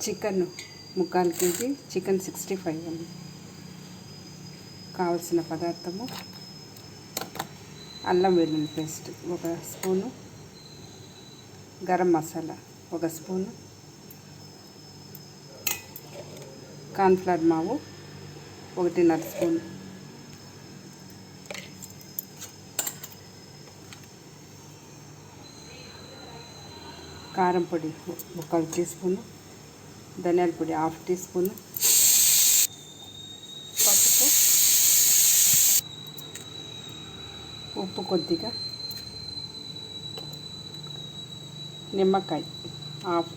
Chicken 3/4 kg, chicken 65 అండి. కావలసిన పదార్థము: అల్లం వెల్లుల్లి paste 1 spoon, garam masala 1 spoon, cornflour మావు 1.5 స్పూను, కారం పొడి 1/4 టీ స్పూను, ధనియాల పొడి 1/2 టీ స్పూను, పసుపు, ఉప్పు కొద్దిగా, నిమ్మకాయ 1/2,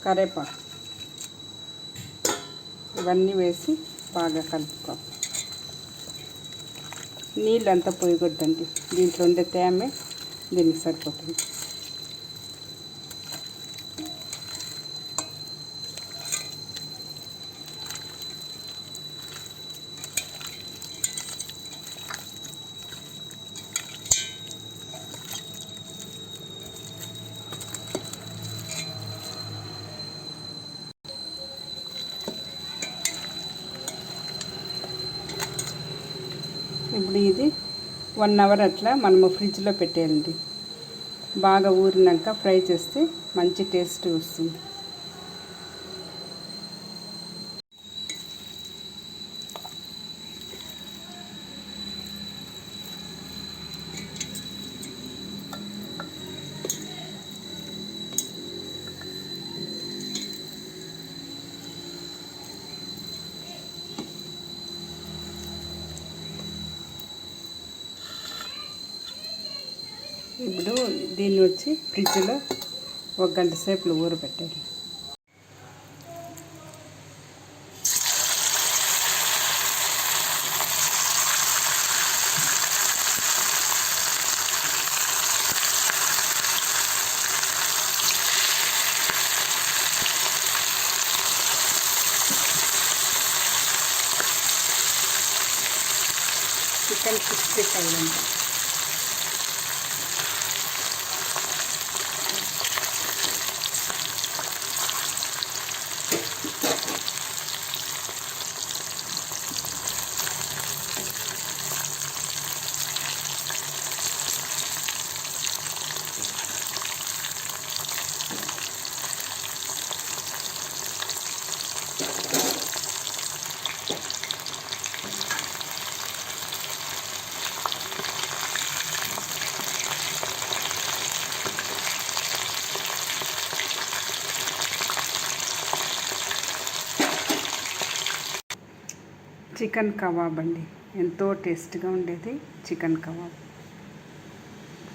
కరివేపాకు. ఇవన్నీ వేసి బాగా కలుపుకోవాలి. నీళ్ళు అంతా పోయకూడదండి, దీంట్లో ఉండే తేమే దీనికి సరిపోతుంది. ఇప్పుడు ఇది 1 అవర్ అట్లా మనము ఫ్రిడ్జ్లో పెట్టేయాలండి. బాగా ఊరినాక ఫ్రై చేస్తే మంచి టేస్ట్ వస్తుంది. ఇప్పుడు దీన్ని వచ్చి ఫ్రిడ్జ్లో 1 గంట సేపు ఊరబెట్టాలి. చికెన్ 65 అంట. చికెన్ కబాబ్ అండి, ఎంతో టేస్ట్గా ఉండేది చికెన్ కబాబ్.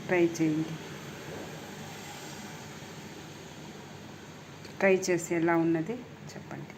ట్రై చేయండి. ట్రై చేసి ఎలా ఉన్నది చెప్పండి.